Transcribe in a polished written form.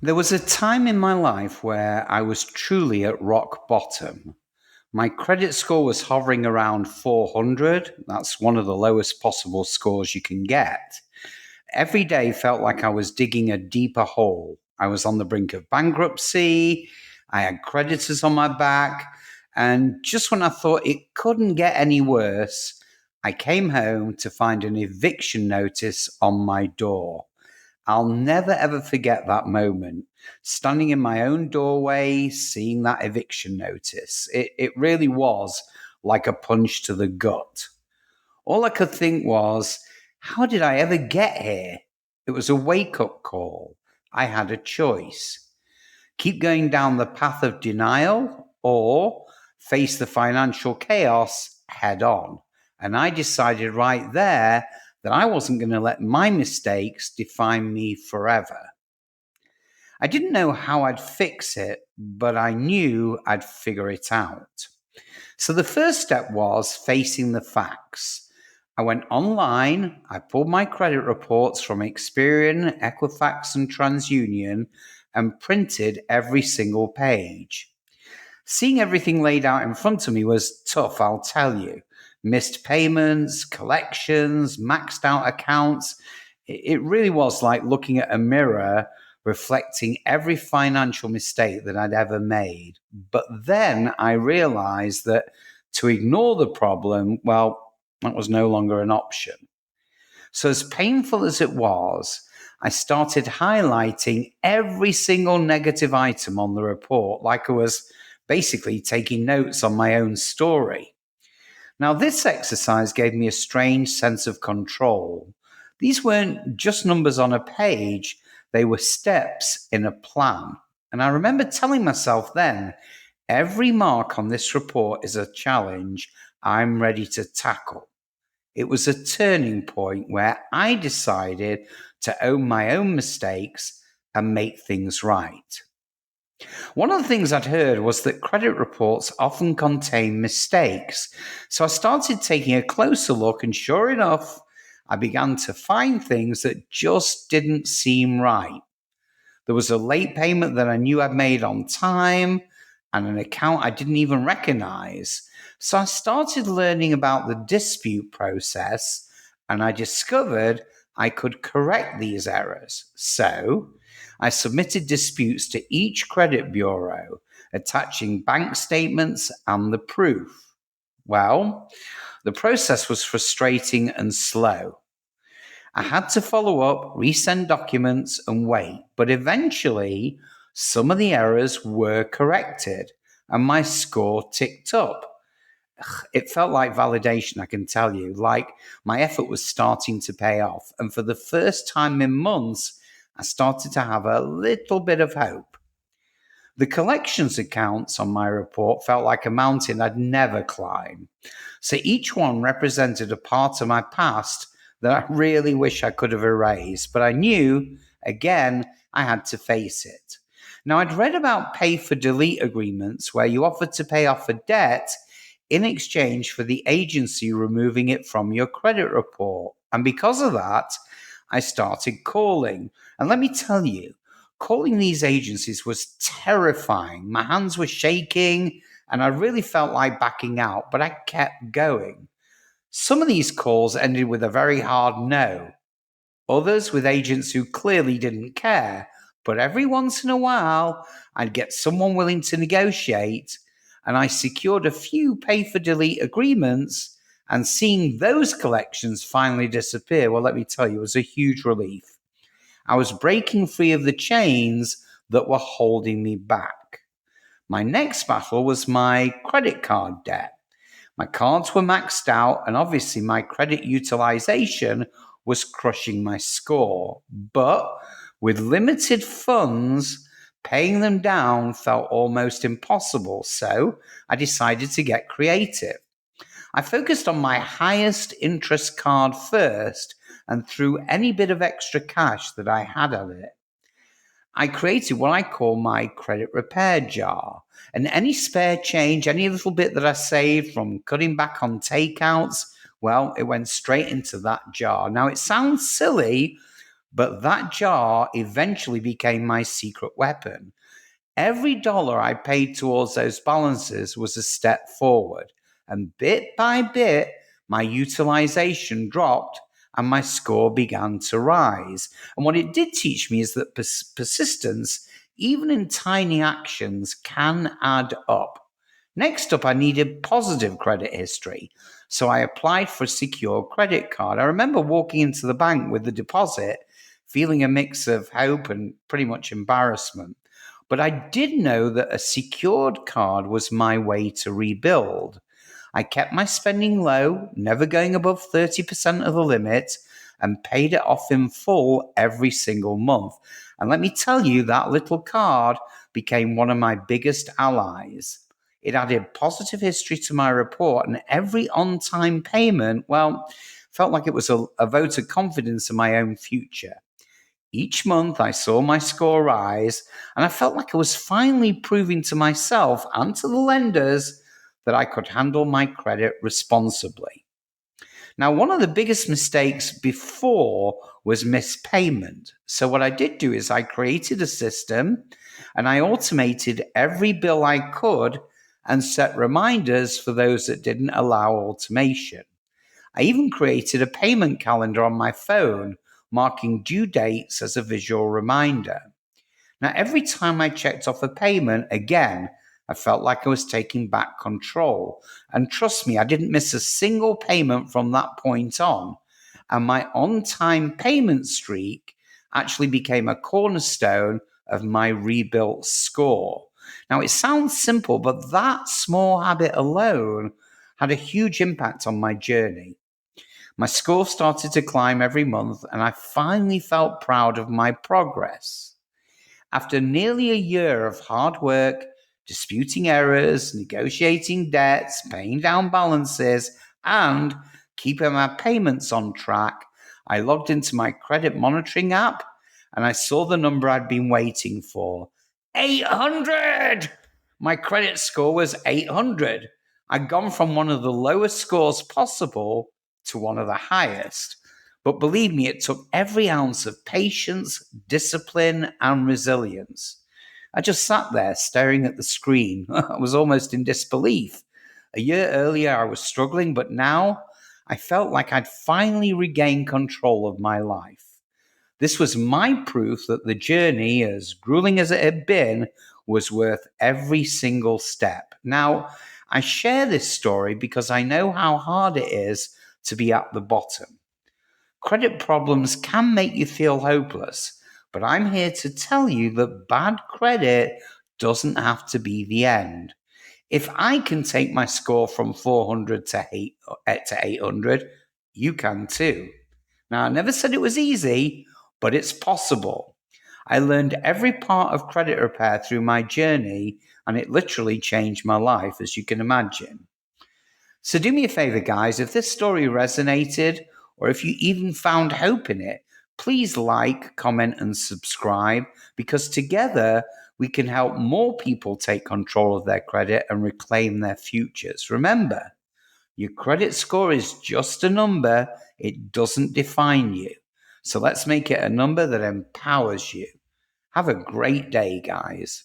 There was a time in my life where I was truly at rock bottom. My credit score was hovering around 400. That's one of the lowest possible scores you can get. Every day felt like I was digging a deeper hole. I was on the brink of bankruptcy. I had creditors on my back. And just when I thought it couldn't get any worse, I came home to find an eviction notice on my door. I'll never ever forget that moment, standing in my own doorway, seeing that eviction notice. It really was like a punch to the gut. All I could think was, how did I ever get here? It was a wake up call. I had a choice: keep going down the path of denial or face the financial chaos head on. And I decided right there that I wasn't going to let my mistakes define me forever. I didn't know how I'd fix it, but I knew I'd figure it out. So the first step was facing the facts. I went online, I pulled my credit reports from Experian, Equifax, and TransUnion and printed every single page. Seeing everything laid out in front of me was tough, I'll tell you. Missed payments, collections, maxed out accounts. It really was like looking at a mirror reflecting every financial mistake that I'd ever made. But then I realized that to ignore the problem, well, that was no longer an option. So, as painful as it was, I started highlighting every single negative item on the report like I was basically taking notes on my own story. Now, this exercise gave me a strange sense of control. These weren't just numbers on a page, they were steps in a plan. And I remember telling myself then, every mark on this report is a challenge I'm ready to tackle. It was a turning point where I decided to own my own mistakes and make things right. One of the things I'd heard was that credit reports often contain mistakes. So I started taking a closer look, and sure enough, I began to find things that just didn't seem right. There was a late payment that I knew I'd made on time and an account I didn't even recognize. So I started learning about the dispute process and I discovered I could correct these errors. So I submitted disputes to each credit bureau, attaching bank statements and the proof. Well, the process was frustrating and slow. I had to follow up, resend documents, and wait. But eventually, some of the errors were corrected and my score ticked up. It felt like validation, I can tell you, like my effort was starting to pay off. And for the first time in months, I started to have a little bit of hope. The collections accounts on my report felt like a mountain I'd never climb. So each one represented a part of my past that I really wish I could have erased, but I knew, again, I had to face it. Now, I'd read about pay for delete agreements where you offered to pay off a debt in exchange for the agency removing it from your credit report. And because of that, I started calling. And let me tell you, calling these agencies was terrifying. My hands were shaking and I really felt like backing out, but I kept going. Some of these calls ended with a very hard no, others with agents who clearly didn't care. But every once in a while, I'd get someone willing to negotiate, and I secured a few pay for delete agreements. And seeing those collections finally disappear, well, let me tell you, it was a huge relief. I was breaking free of the chains that were holding me back. My next battle was my credit card debt. My cards were maxed out, and obviously my credit utilization was crushing my score. But with limited funds, paying them down felt almost impossible. So I decided to get creative. I focused on my highest interest card first and threw any bit of extra cash that I had at it. I created what I call my credit repair jar. And any spare change, any little bit that I saved from cutting back on takeouts, well, it went straight into that jar. Now, it sounds silly, But that jar eventually became my secret weapon. Every dollar I paid towards those balances was a step forward. And bit by bit, my utilization dropped and my score began to rise. And what it did teach me is that persistence, even in tiny actions, can add up. Next up, I needed positive credit history. So I applied for a secure credit card. I remember walking into the bank with the deposit, feeling a mix of hope and pretty much embarrassment. But I did know that a secured card was my way to rebuild. I kept my spending low, never going above 30% of the limit, and paid it off in full every single month. And let me tell you, that little card became one of my biggest allies. It added positive history to my report, and every on time payment, well, felt like it was a vote of confidence in my own future. Each month, I saw my score rise, and I felt like I was finally proving to myself and to the lenders that I could handle my credit responsibly. Now, one of the biggest mistakes before was missed payment. So, what I did do is I created a system and I automated every bill I could and set reminders for those that didn't allow automation. I even created a payment calendar on my phone, marking due dates as a visual reminder. Now, every time I checked off a payment, again, I felt like I was taking back control. And trust me, I didn't miss a single payment from that point on. And my on time payment streak actually became a cornerstone of my rebuilt score. Now, it sounds simple, but that small habit alone had a huge impact on my journey. My score started to climb every month, and I finally felt proud of my progress. After nearly a year of hard work, disputing errors, negotiating debts, paying down balances, and keeping my payments on track, I logged into my credit monitoring app and I saw the number I'd been waiting for: 800! My credit score was 800. I'd gone from one of the lowest scores possible to one of the highest. But believe me, it took every ounce of patience, discipline, and resilience. I just sat there staring at the screen. I was almost in disbelief. A year earlier, I was struggling, but now I felt like I'd finally regained control of my life. This was my proof that the journey, as grueling as it had been, was worth every single step. Now, I share this story because I know how hard it is to be at the bottom. Credit problems can make you feel hopeless, but I'm here to tell you that bad credit doesn't have to be the end. If I can take my score from 400 to 800, you can too. Now, I never said it was easy, but it's possible. I learned every part of credit repair through my journey, and it literally changed my life, as you can imagine. So do me a favor, guys, if this story resonated, or if you even found hope in it, please like, comment, and subscribe, because together we can help more people take control of their credit and reclaim their futures. Remember, your credit score is just a number, it doesn't define you. So let's make it a number that empowers you. Have a great day, guys.